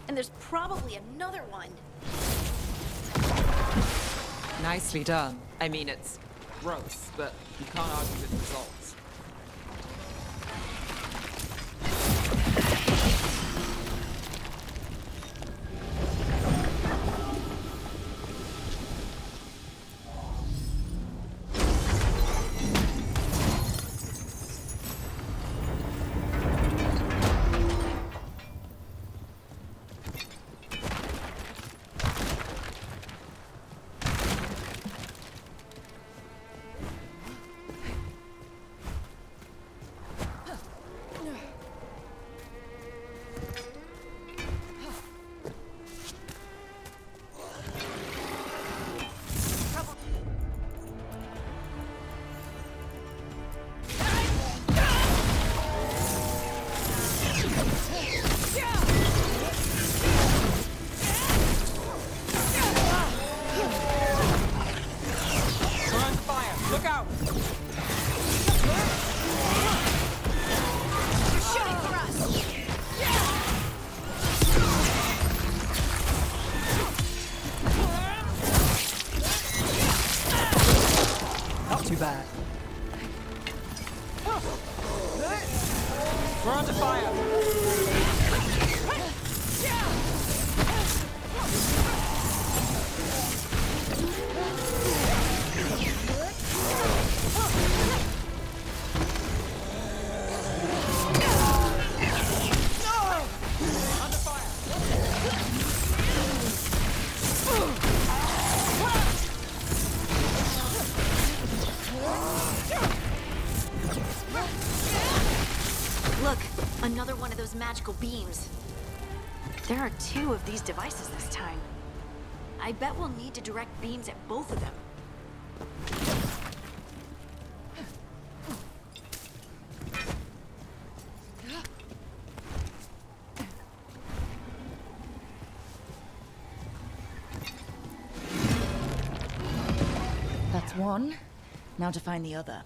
And there's probably another one. Nicely done. I mean, it's gross, but you can't argue with results. Too bad. We're under fire! Look, another one of those magical beams. There are 2 of these devices this time. I bet we'll need to direct beams at both of them. That's one. Now to find the other.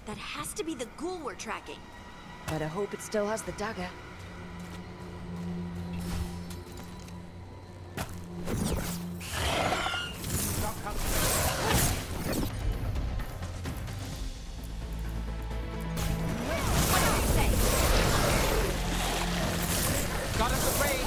That has to be the ghoul we're tracking. Better hope it still has the dagger. Got us a range!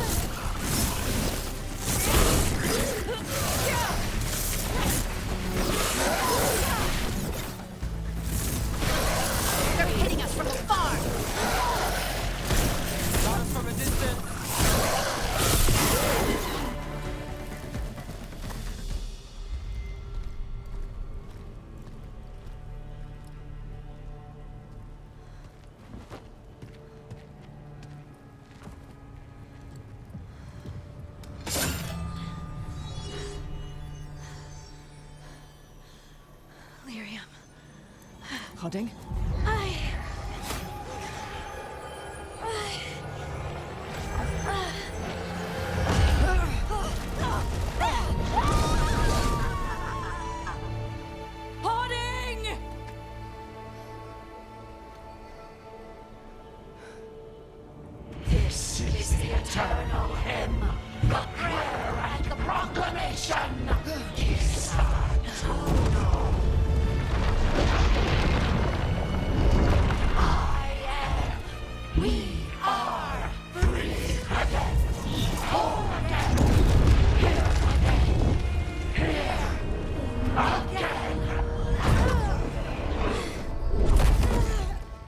They're hitting us from afar! Got us from a distance! Lyrium. Hodding? Hoarding! This is the eternal hymn, the prayer and the proclamation. Isatunoll. I am. We are free again. Whole again. Here again. Here again.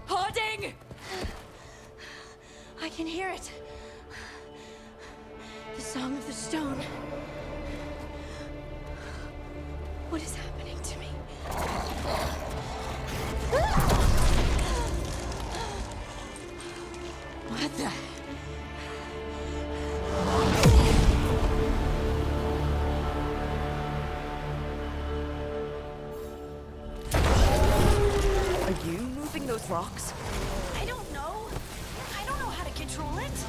Hoarding! I can hear it. The song of the stone. What is happening to me? What the? Are you moving those rocks? I don't know. I don't know how to control it.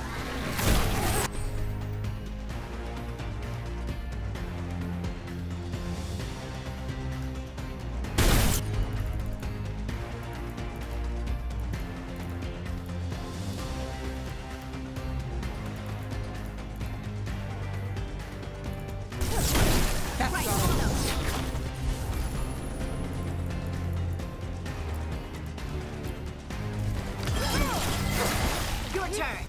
Your turn.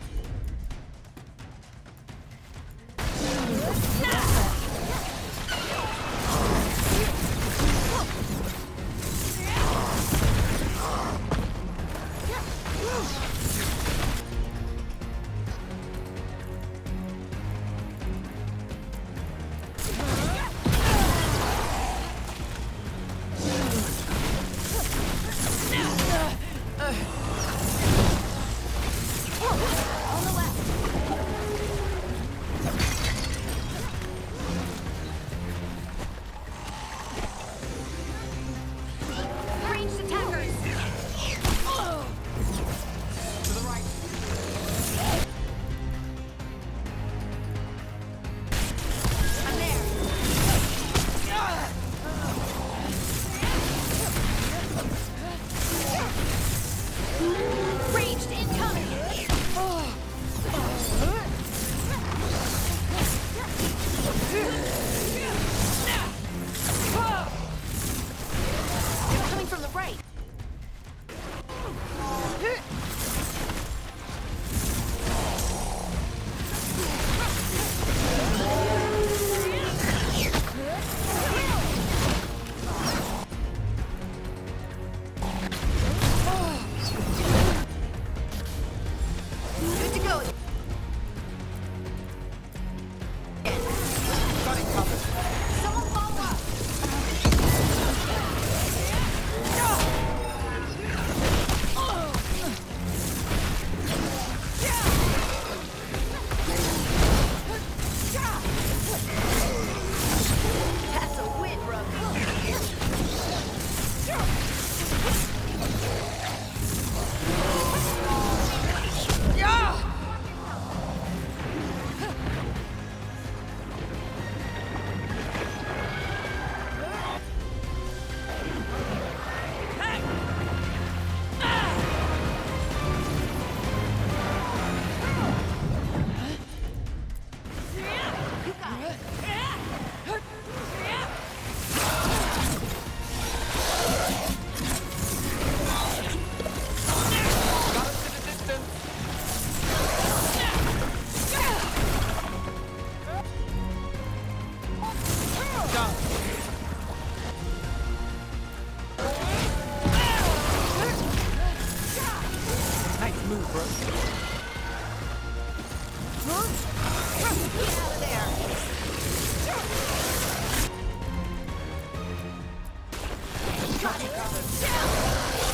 Got you covered.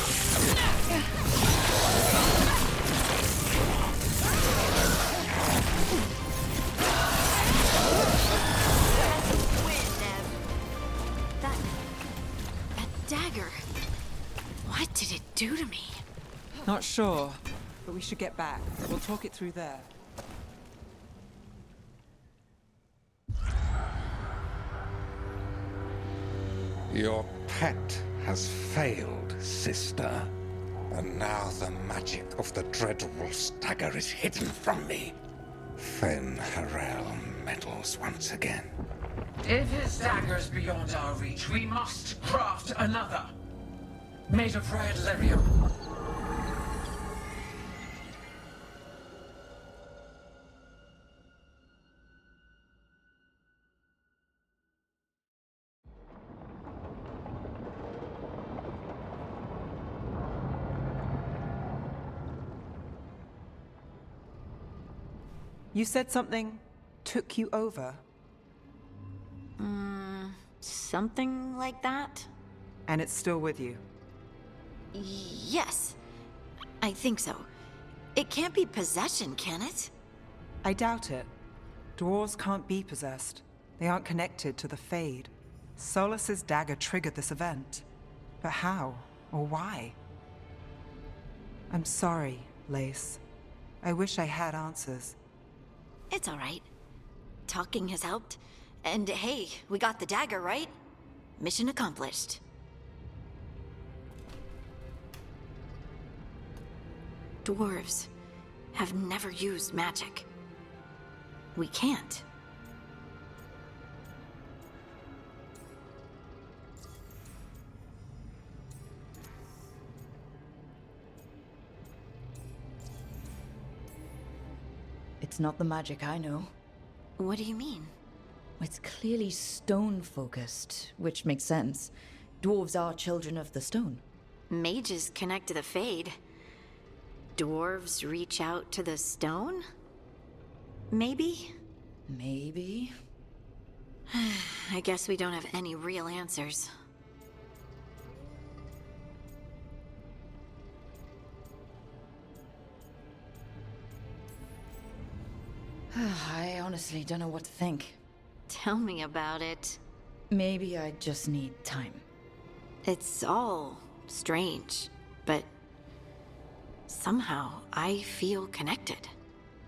That dagger. What did it do to me? Not sure, but we should get back. We'll talk it through there. Your pet has failed, sister. And now the magic of the Dreadwolf's dagger is hidden from me. Fen Harel meddles once again. If his dagger's beyond our reach, we must craft another. Made of red Lyrium. You said something took you over, Something like that? and it's still with you. Yes. I think so. It can't be possession, can it? I doubt it. Dwarves can't be possessed. They aren't connected to the Fade. Solas's dagger triggered this event. But how? Or why? I'm sorry, Lace. I wish I had answers. It's all right. Talking has helped. And hey, we got the dagger, right? Mission accomplished. Dwarves have never used magic. We can't. It's not the magic I know. What do you mean? It's clearly stone-focused, which makes sense. Dwarves are children of the stone. Mages connect to the Fade. Dwarves reach out to the stone? Maybe? Maybe. I guess we don't have any real answers. I honestly don't know what to think. Tell me about it. Maybe I just need time. It's all strange, but somehow I feel connected.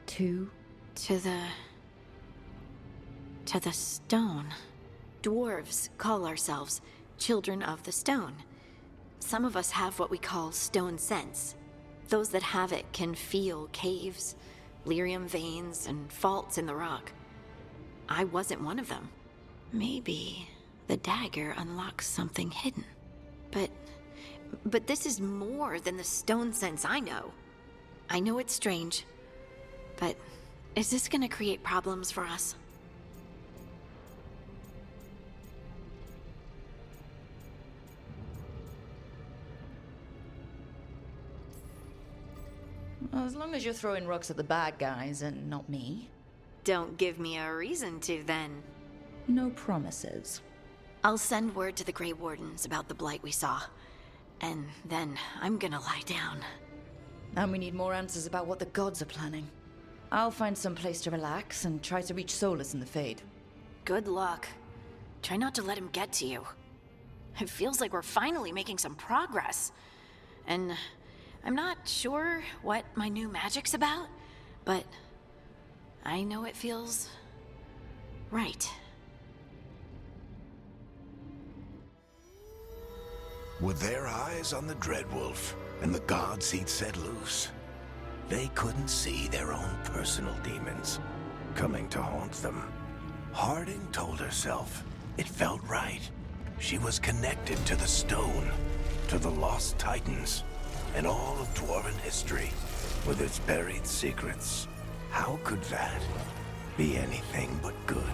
To To the stone. Dwarves call ourselves children of the stone. Some of us have what we call stone sense. Those that have it can feel caves, lyrium veins, and faults in the rock. I wasn't one of them. Maybe the dagger unlocks something hidden. But this is more than the stone sense I know. I know it's strange, but is this gonna create problems for us? Well, as long as you're throwing rocks at the bad guys and not me. Don't give me a reason to, then. No promises. I'll send word to the Grey Wardens about the blight we saw. And then I'm gonna lie down. And we need more answers about what the gods are planning. I'll find some place to relax and try to reach Solus in the Fade. Good luck. Try not to let him get to you. It feels like we're finally making some progress. And I'm not sure what my new magic's about, but I know it feels right. With their eyes on the Dreadwolf and the gods he'd set loose, they couldn't see their own personal demons coming to haunt them. Harding told herself it felt right. She was connected to the stone, to the lost titans, and all of Dwarven history, with its buried secrets. How could that be anything but good?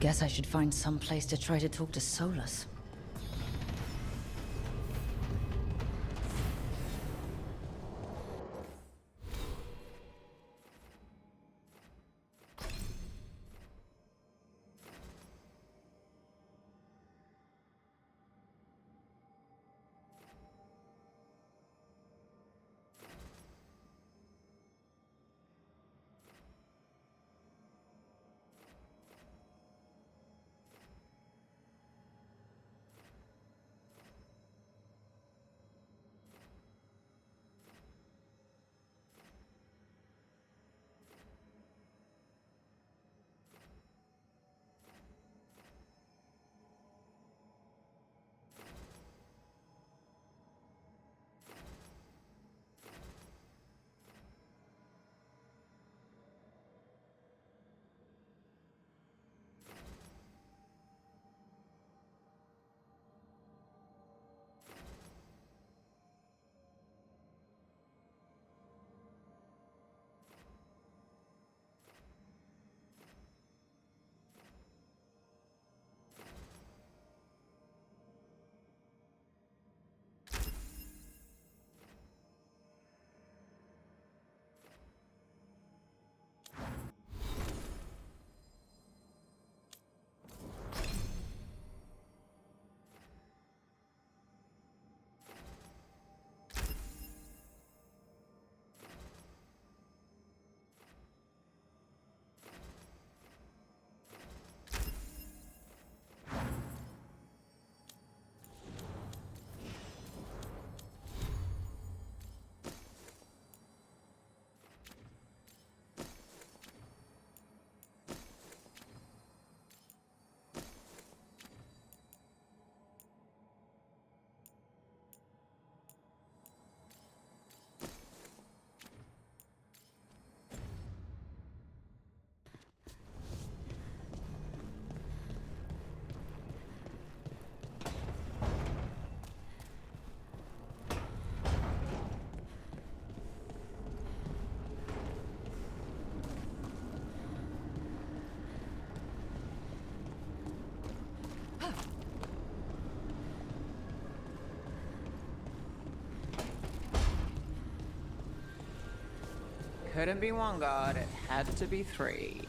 Guess I should find some place to try to talk to Solus. Couldn't be one god, it had to be three.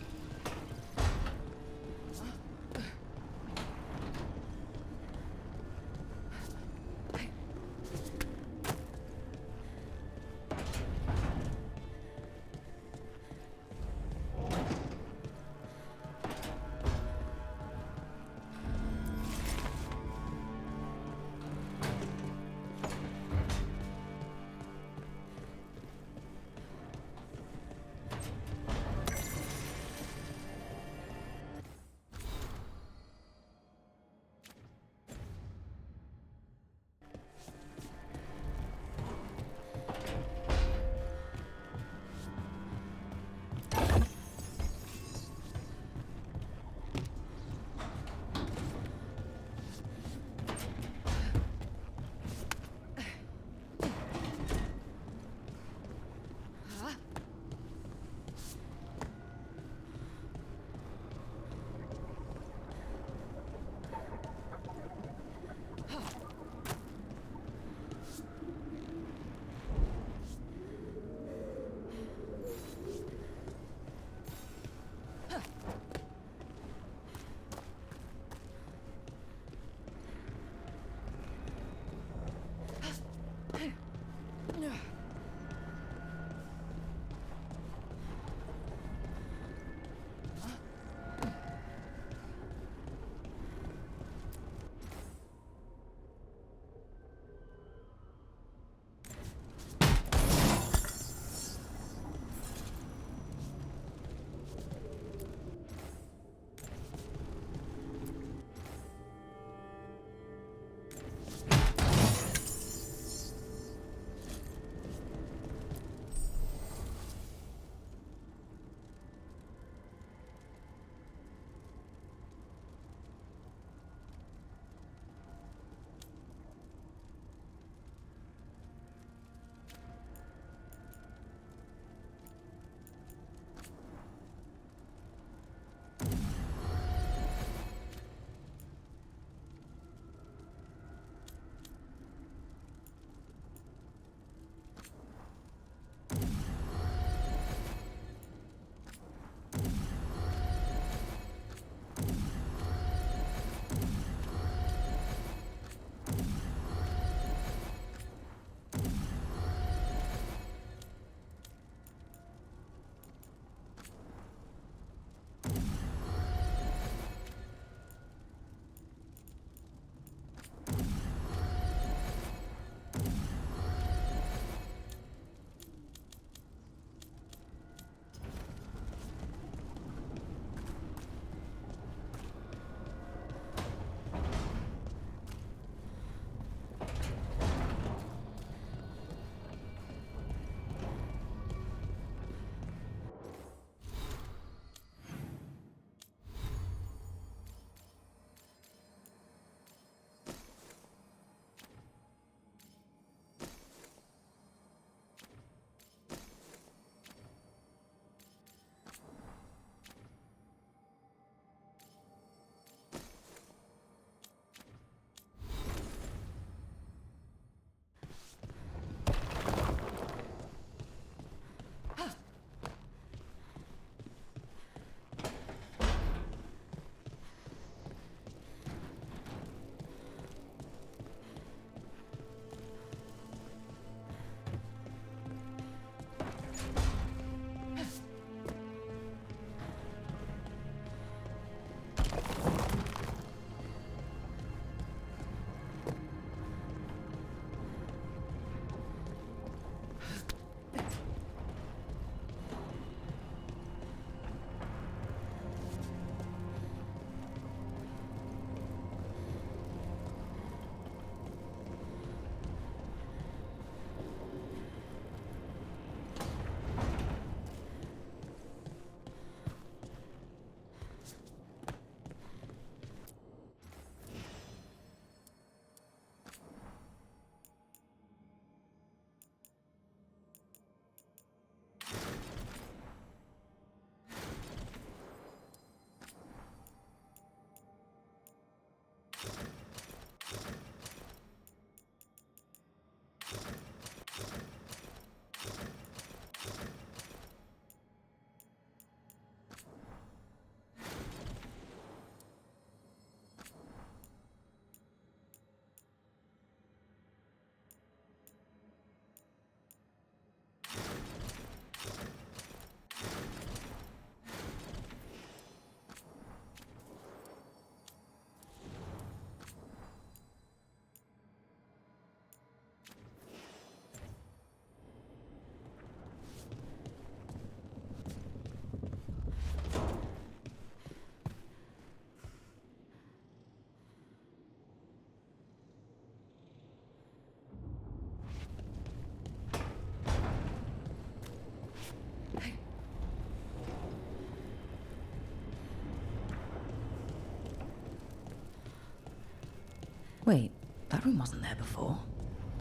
wasn't there before,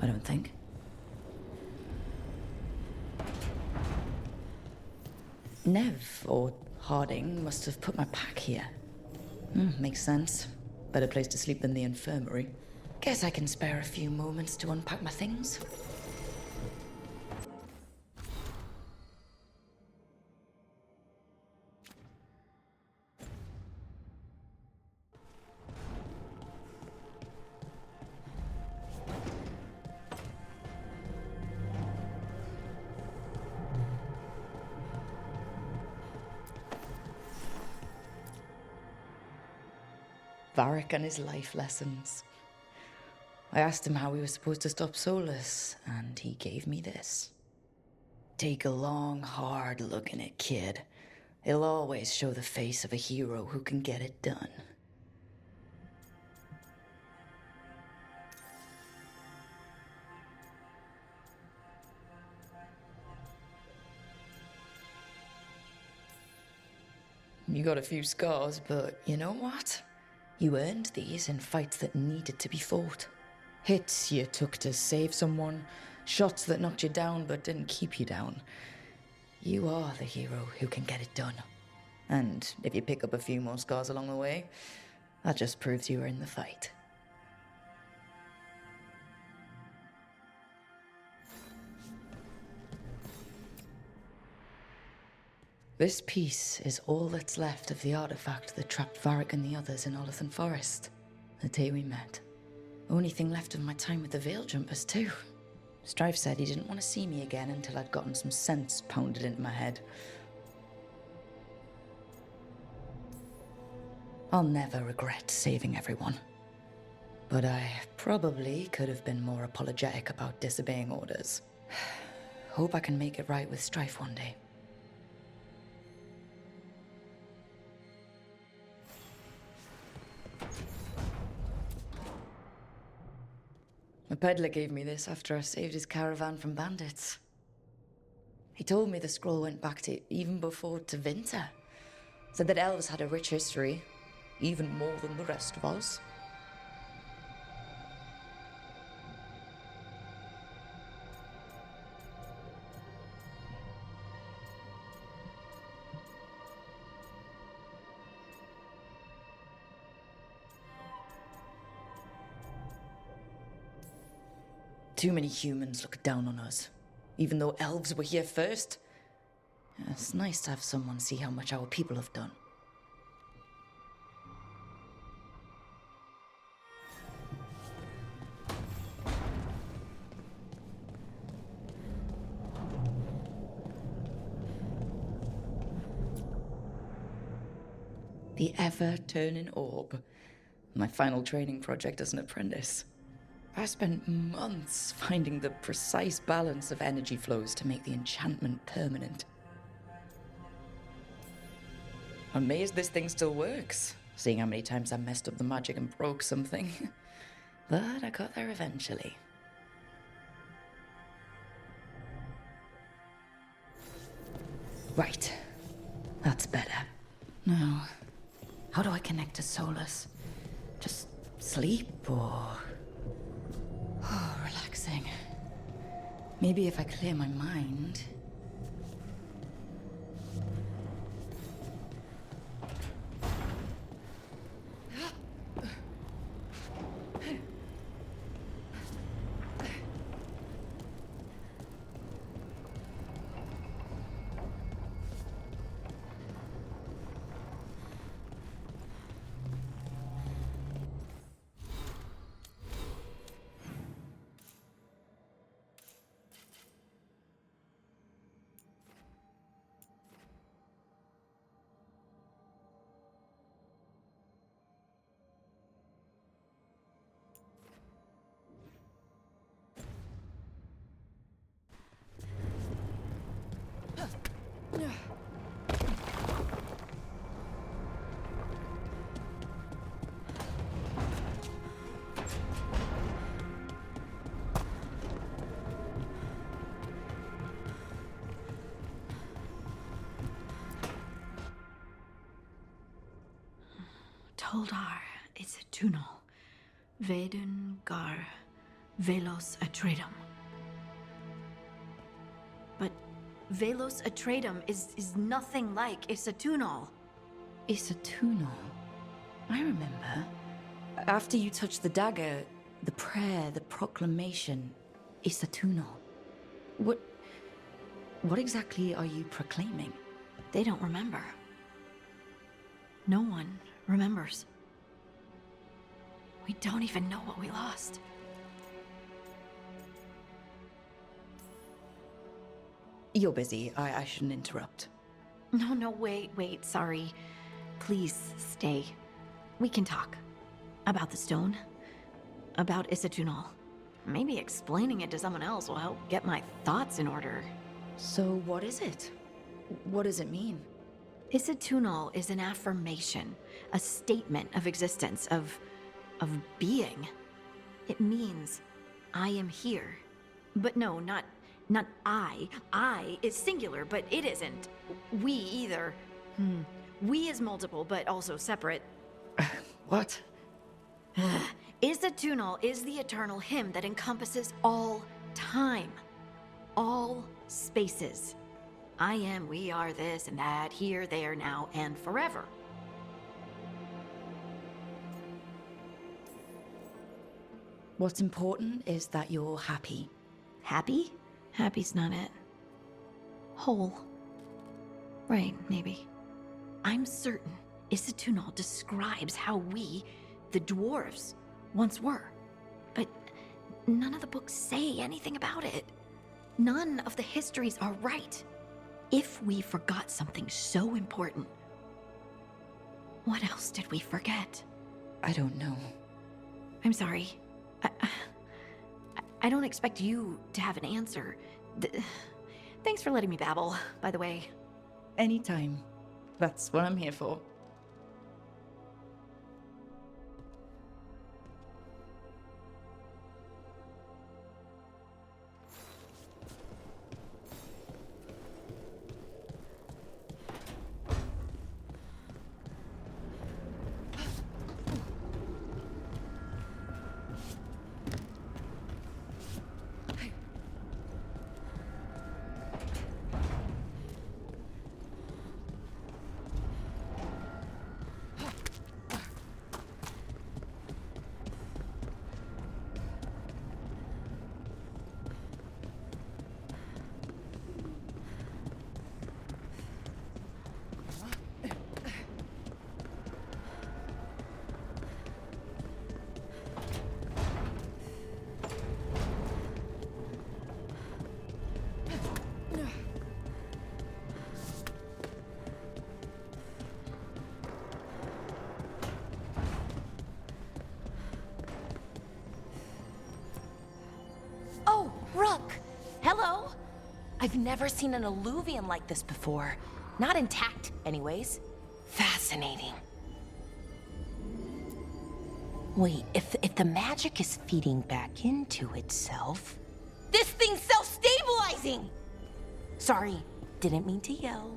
I don't think. Nev, or Harding, must have put my pack here. Makes sense. Better place to sleep than the infirmary. Guess I can spare a few moments to unpack my things. Varric and his life lessons. I asked him how we were supposed to stop Solus, and he gave me this. Take a long, hard look in it, kid. It'll always show the face of a hero who can get it done. You got a few scars, but you know what? You earned these in fights that needed to be fought. Hits you took to save someone, shots that knocked you down but didn't keep you down. You are the hero who can get it done. And if you pick up a few more scars along the way, that just proves you were in the fight. This piece is all that's left of the artifact that trapped Varric and the others in Olithan Forest, the day we met. Only thing left of my time with the Veil Jumpers, too. Strife said he didn't want to see me again until I'd gotten some sense pounded into my head. I'll never regret saving everyone. But I probably could have been more apologetic about disobeying orders. Hope I can make it right with Strife one day. A peddler gave me this after I saved his caravan from bandits. He told me the scroll went back to even before Tevinter. Said that elves had a rich history, even more than the rest of us. Too many humans look down on us, even though elves were here first. It's nice to have someone see how much our people have done. The ever-turning orb. My final training project as an apprentice. I spent months finding the precise balance of energy flows to make the enchantment permanent. I'm amazed this thing still works, seeing how many times I messed up the magic and broke something. But I got there eventually. Right. That's better. Now, how do I connect to Solus? Just sleep or... Oh, relaxing. Maybe if I clear my mind... Toldar, Isatunoll, Veilguard, Velos Atreitum. But Velos Atreitum is nothing like Isatunoll. Isatunoll? I remember. After you touched the dagger, the prayer, the proclamation, Isatunoll. What exactly are you proclaiming? They don't remember. No one remembers. We don't even know what we lost. You're busy. I shouldn't interrupt. No, wait, sorry. Please stay. We can talk. About the stone. About Isatunoll. Maybe explaining it to someone else will help get my thoughts in order. So what is it? What does it mean? Isatunoll is an affirmation, a statement of existence, of being. It means, I am here. But no, not I. I is singular, but it isn't. We either. We is multiple, but also separate. What? Isatunoll is the eternal hymn that encompasses all time. All spaces. I am, we are, this and that, here, there, now, and forever. What's important is that you're happy. Happy? Happy's not it. Whole. Right, maybe. I'm certain Isatunoll describes how we, the dwarves, once were. But none of the books say anything about it. None of the histories are right. If we forgot something so important, what else did we forget? I don't know. I'm sorry. I don't expect you to have an answer. Thanks for letting me babble, by the way. Anytime. That's what I'm here for. Rook! Hello? I've never seen an alluvium like this before. Not intact, anyways. Fascinating. Wait, if the magic is feeding back into itself... This thing's self-stabilizing! Sorry, didn't mean to yell.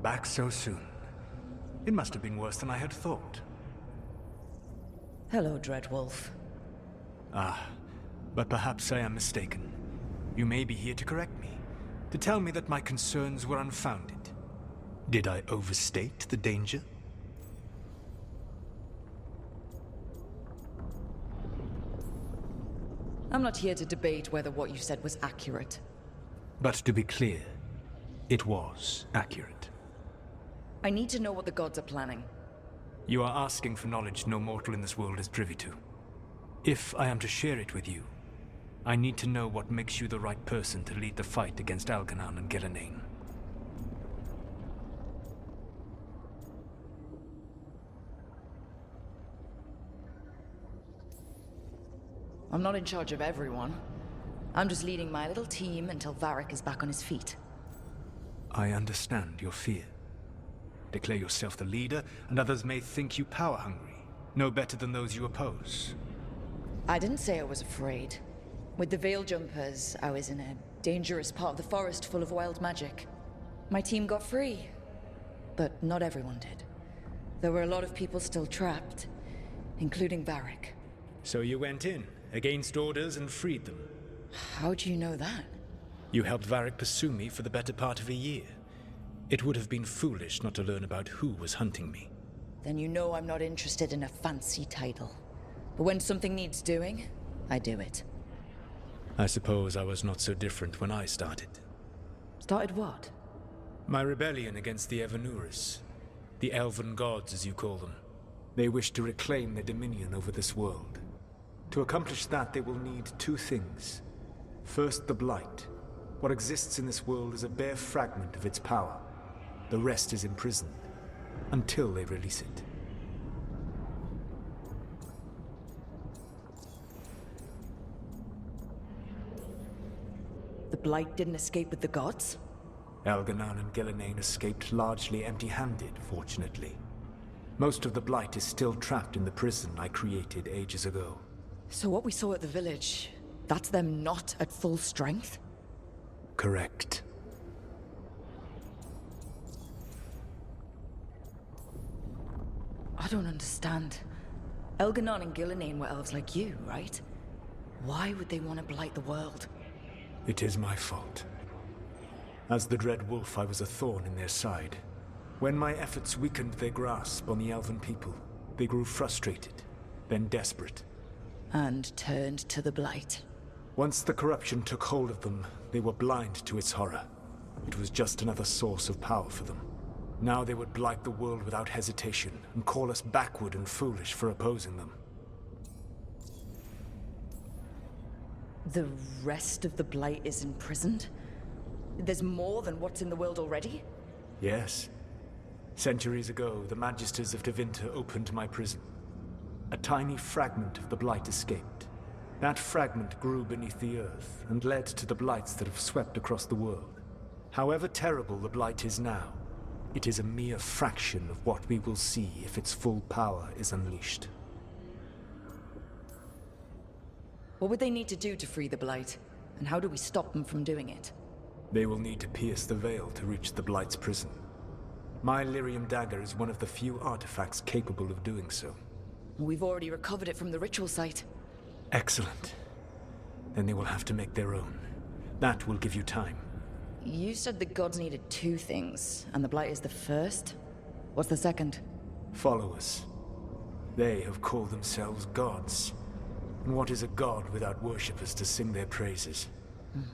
Back so soon. It must have been worse than I had thought. Hello, Dreadwolf. Ah, but perhaps I am mistaken. You may be here to correct me, to tell me that my concerns were unfounded. Did I overstate the danger? I'm not here to debate whether what you said was accurate. But to be clear, It was accurate. I need to know what the gods are planning. You are asking for knowledge no mortal in this world is privy to. If I am to share it with you, I need to know what makes you the right person to lead the fight against Algernon and Gillenane. I'm not in charge of everyone. I'm just leading my little team until Varric is back on his feet. I understand your fear. Declare yourself the leader, and others may think you power-hungry, no better than those you oppose. I didn't say I was afraid. With the Veil Jumpers, I was in a dangerous part of the forest full of wild magic. My team got free, but not everyone did. There were a lot of people still trapped, including Varric. So you went in, against orders, and freed them. How do you know that? You helped Varric pursue me for the better part of a year. It would have been foolish not to learn about who was hunting me. Then you know I'm not interested in a fancy title. But when something needs doing, I do it. I suppose I was not so different when I started. Started what? My rebellion against the Evanuris. The Elven Gods, as you call them. They wish to reclaim their dominion over this world. To accomplish that, they will need two things. First, the Blight. What exists in this world is a bare fragment of its power. The rest is imprisoned, until they release it. The Blight didn't escape with the gods? Algernon and Gillenane escaped largely empty-handed, fortunately. Most of the Blight is still trapped in the prison I created ages ago. So what we saw at the village, that's them not at full strength? Correct. I don't understand. Elganon and Gillenane were elves like you, right? Why would they want to blight the world? It is my fault. As the Dread Wolf, I was a thorn in their side. When my efforts weakened their grasp on the Elven people, they grew frustrated, then desperate. And turned to the Blight. Once the corruption took hold of them, they were blind to its horror. It was just another source of power for them. Now they would blight the world without hesitation, and call us backward and foolish for opposing them. The rest of the Blight is imprisoned? There's more than what's in the world already? Yes. Centuries ago, the Magisters of Tevinter opened my prison. A tiny fragment of the Blight escaped. That fragment grew beneath the earth, and led to the Blights that have swept across the world. However terrible the Blight is now, it is a mere fraction of what we will see if its full power is unleashed. What would they need to do to free the Blight? And how do we stop them from doing it? They will need to pierce the veil to reach the Blight's prison. My Lyrium Dagger is one of the few artifacts capable of doing so. We've already recovered it from the ritual site. Excellent. Then they will have to make their own. That will give you time. You said the gods needed two things, and the Blight is the first? What's the second? Followers. They have called themselves gods. And what is a god without worshippers to sing their praises?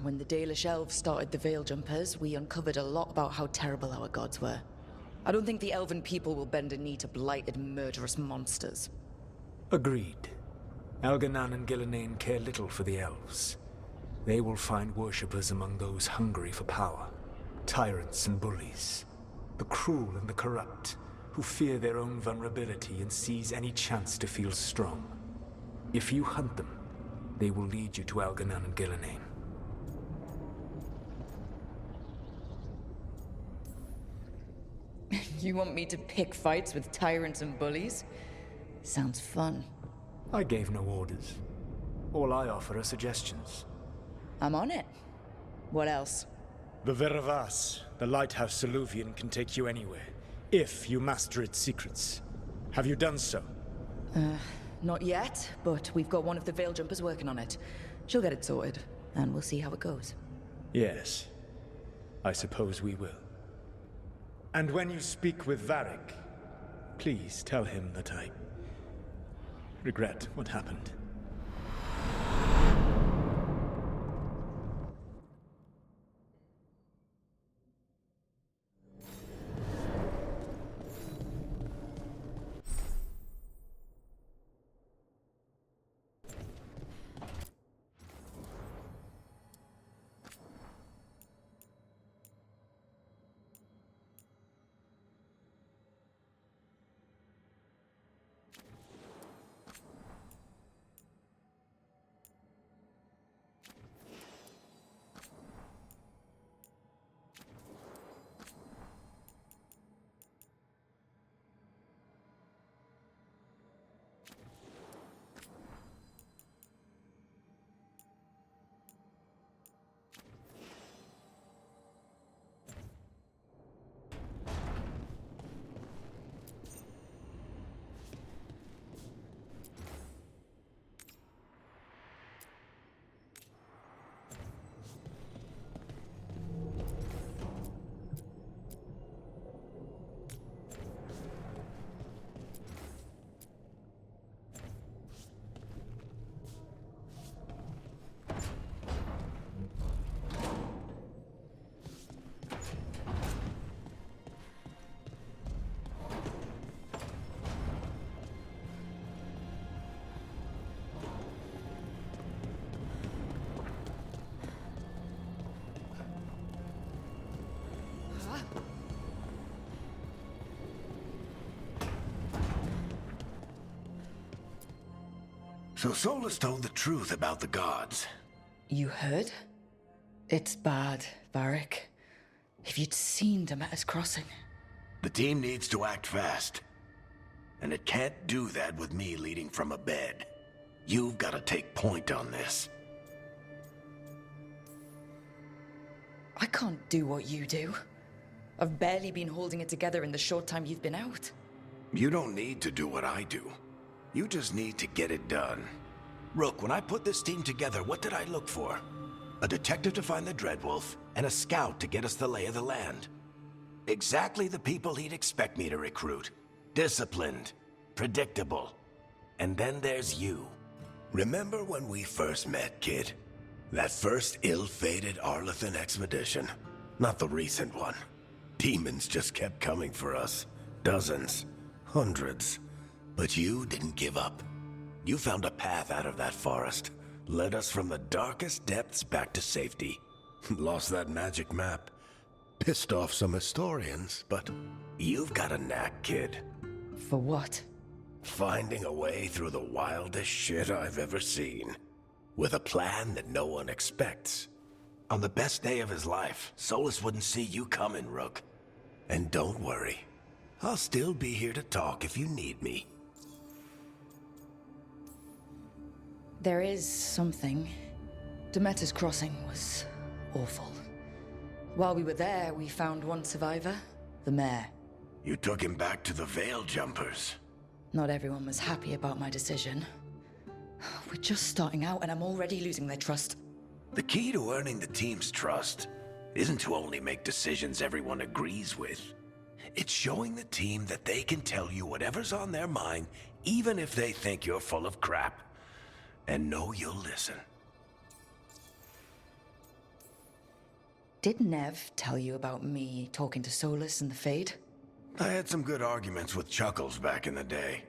When the Dalish elves started the Veil Jumpers, we uncovered a lot about how terrible our gods were. I don't think the elven people will bend a knee to blighted, murderous monsters. Agreed. Algernon and Gillenane care little for the elves. They will find worshippers among those hungry for power. Tyrants and bullies. The cruel and the corrupt, who fear their own vulnerability and seize any chance to feel strong. If you hunt them, they will lead you to Algernon and Gillenane. You want me to pick fights with tyrants and bullies? Sounds fun. I gave no orders. All I offer are suggestions. I'm on it. What else? The Veravas, the lighthouse Soluvian, can take you anywhere, if you master its secrets. Have you done so? Not yet, but we've got one of the Veil Jumpers working on it. She'll get it sorted, and we'll see how it goes. Yes. I suppose we will. And when you speak with Varric, please tell him that I regret what happened. So Solus told the truth about the gods. You heard? It's bad, Varric. If you'd seen Demeter's crossing. The team needs to act fast. And it can't do that with me leading from a bed. You've got to take point on this. I can't do what you do. I've barely been holding it together in the short time you've been out. You don't need to do what I do. You just need to get it done. Rook, when I put this team together, what did I look for? A detective to find the Dreadwolf, and a scout to get us the lay of the land. Exactly the people he'd expect me to recruit. Disciplined, predictable. And then there's you. Remember when we first met, kid? That first ill-fated Arlathan expedition. Not the recent one. Demons just kept coming for us. Dozens. Hundreds. But you didn't give up. You found a path out of that forest. Led us from the darkest depths back to safety. Lost that magic map. Pissed off some historians, but you've got a knack, kid. For what? Finding a way through the wildest shit I've ever seen. With a plan that no one expects. On the best day of his life, Solus wouldn't see you coming, Rook. And don't worry. I'll still be here to talk if you need me. There is something. Demeter's crossing was awful. While we were there, we found one survivor, the mayor. You took him back to the Veil Jumpers. Not everyone was happy about my decision. We're just starting out and I'm already losing their trust. The key to earning the team's trust isn't to only make decisions everyone agrees with. It's showing the team that they can tell you whatever's on their mind, even if they think you're full of crap. And know you'll listen. Did Nev tell you about me talking to Solus and the Fade? I had some good arguments with Chuckles back in the day.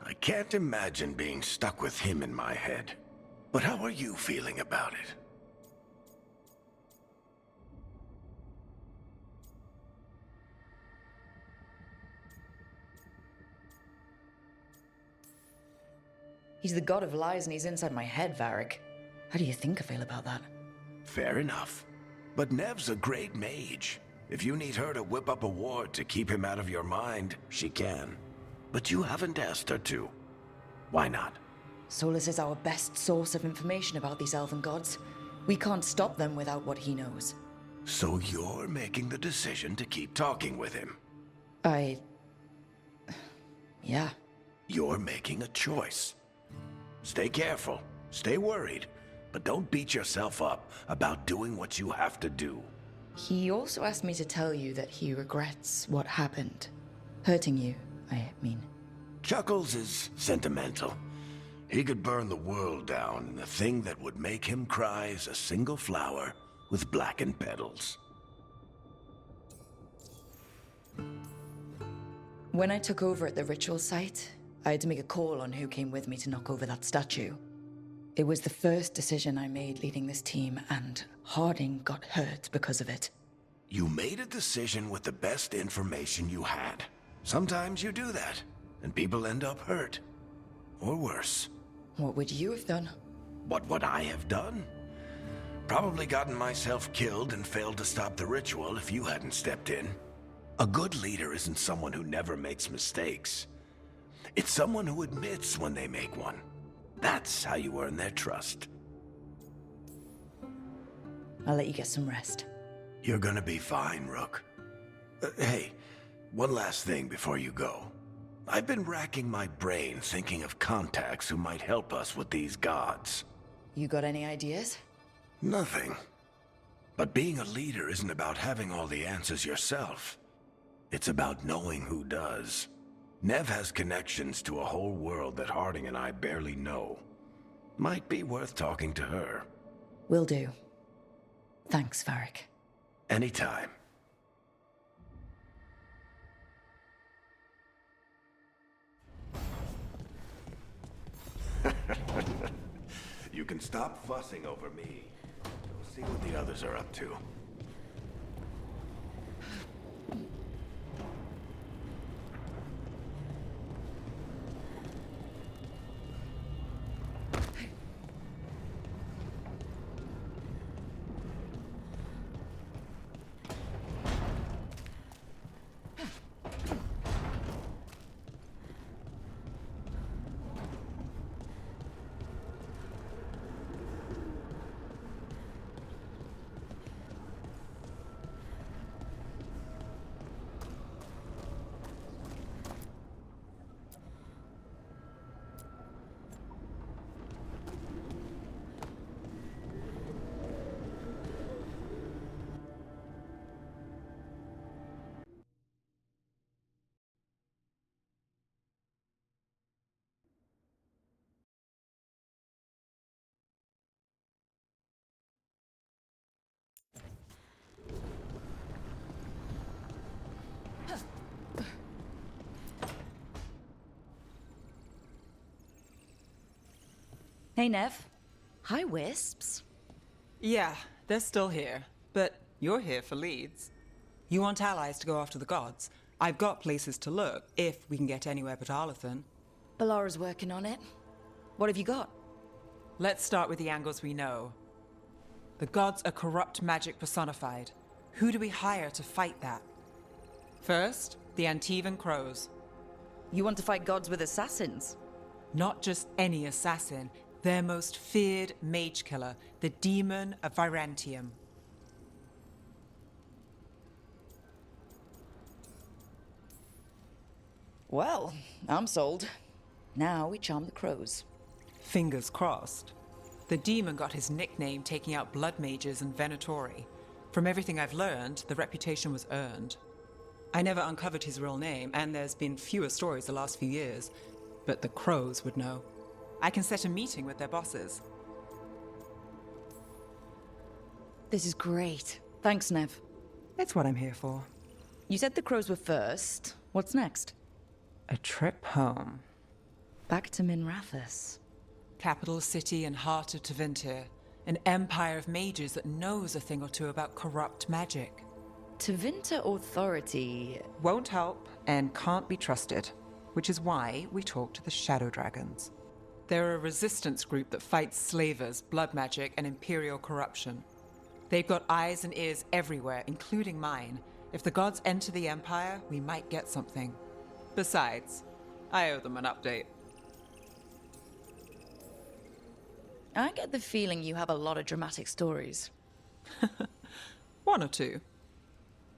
I can't imagine being stuck with him in my head. But how are you feeling about it? He's the god of lies and he's inside my head, Varric. How do you think I feel about that? Fair enough. But Nev's a great mage. If you need her to whip up a ward to keep him out of your mind, she can. But you haven't asked her to. Why not? Solus is our best source of information about these elven gods. We can't stop them without what he knows. So you're making the decision to keep talking with him? Yeah. You're making a choice. Stay careful, stay worried, but don't beat yourself up about doing what you have to do. He also asked me to tell you that he regrets what happened. Hurting you, I mean. Chuckles is sentimental. He could burn the world down, and the thing that would make him cry is a single flower with blackened petals. When I took over at the ritual site, I had to make a call on who came with me to knock over that statue. It was the first decision I made leading this team, and Harding got hurt because of it. You made a decision with the best information you had. Sometimes you do that, and people end up hurt. Or worse. What would you have done? What would I have done? Probably gotten myself killed and failed to stop the ritual if you hadn't stepped in. A good leader isn't someone who never makes mistakes. It's someone who admits when they make one. That's how you earn their trust. I'll let you get some rest. You're gonna be fine, Rook. Hey, one last thing before you go. I've been racking my brain thinking of contacts who might help us with these gods. You got any ideas? Nothing. But being a leader isn't about having all the answers yourself. It's about knowing who does. Nev has connections to a whole world that Harding and I barely know. Might be worth talking to her. Will do. Thanks, Varric. Anytime. You can stop fussing over me. We'll see what the others are up to. Hey, Nev. Hi, Wisps. Yeah, they're still here. But you're here for leads. You want allies to go after the gods? I've got places to look, if we can get anywhere but Arlathan. Balara's working on it. What have you got? Let's start with the angles we know. The gods are corrupt magic personified. Who do we hire to fight that? First, the Antivan Crows. You want to fight gods with assassins? Not just any assassin, their most feared mage killer, the Demon of Virantium. Well, I'm sold. Now we charm the crows. Fingers crossed. The demon got his nickname taking out blood mages and Venatori. From everything I've learned, the reputation was earned. I never uncovered his real name, and there's been fewer stories the last few years, but the crows would know. I can set a meeting with their bosses. This is great. Thanks, Nev. It's what I'm here for. You said the crows were first. What's next? A trip home. Back to Minrathous. Capital city and heart of Tevinter. An empire of mages that knows a thing or two about corrupt magic. Tevinter authority... Won't help and can't be trusted, which is why we talk to the Shadow Dragons. They're a resistance group that fights slavers, blood magic, and imperial corruption. They've got eyes and ears everywhere, including mine. If the gods enter the empire, we might get something. Besides, I owe them an update. I get the feeling you have a lot of dramatic stories. One or two.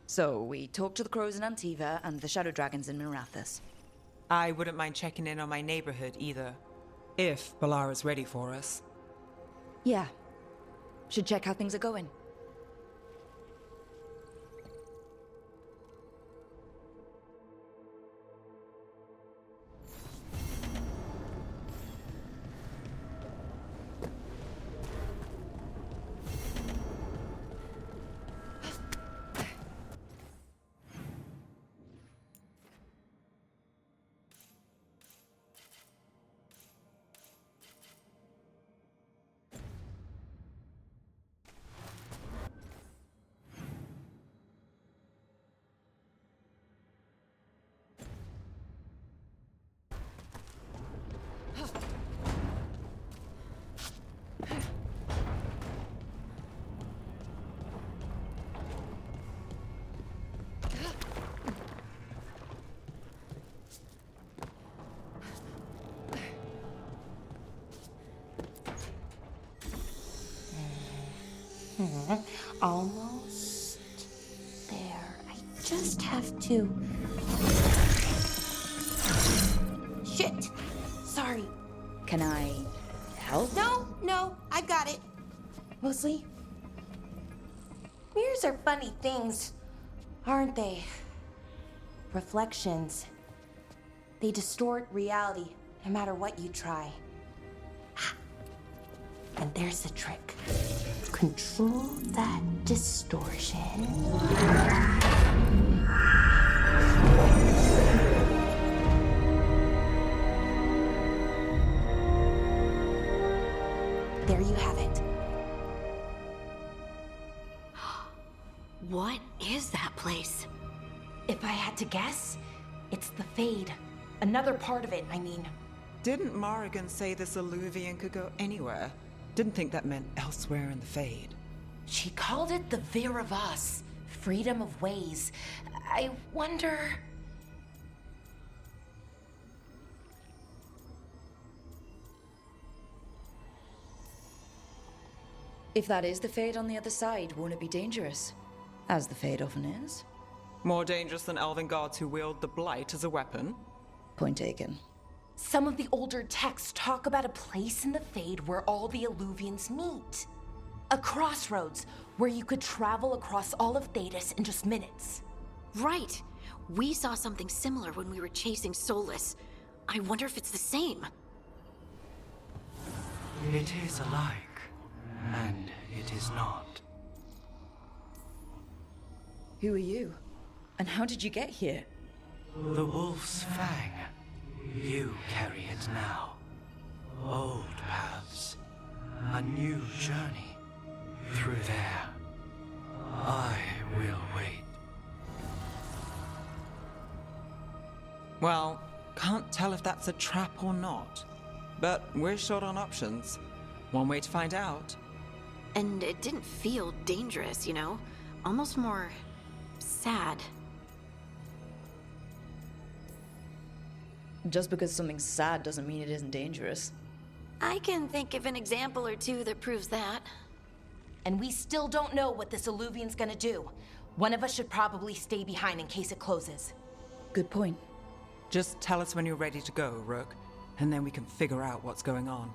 So, we talked to the crows in Antiva and the shadow dragons in Minrathous. I wouldn't mind checking in on my neighborhood either. If Balara's ready for us. Yeah. Should check how things are going. Almost there. I just have to... Shit! Sorry. Can I help? No, I've got it. Mostly. Mirrors are funny things, aren't they? Reflections. They distort reality, no matter what you try. And there's the trick. Control that distortion. There you have it. What is that place? If I had to guess, it's the Fade. Another part of it, I mean. Didn't Morrigan say this Alluvian could go anywhere? Didn't think that meant elsewhere in the Fade. She called it the Vir of Us, freedom of ways. I wonder... If that is the Fade on the other side, won't it be dangerous? As the Fade often is. More dangerous than elven gods who wield the Blight as a weapon? Point taken. Some of the older texts talk about a place in the Fade where all the Alluvians meet. A crossroads where you could travel across all of Thedas in just minutes. Right. We saw something similar when we were chasing Solus. I wonder if it's the same. It is alike, and it is not. Who are you? And how did you get here? The Wolf's Fang. You carry it now. old paths, a new journey. Through there, I will wait. Well, can't tell if that's a trap or not. But we're short on options. One way to find out. And it didn't feel dangerous, you know? Almost more sad. Just because something's sad doesn't mean it isn't dangerous. I can think of an example or two that proves that. And we still don't know what this Illuvian's gonna do. One of us should probably stay behind in case it closes. Good point. Just tell us when you're ready to go, Rook, and then we can figure out what's going on.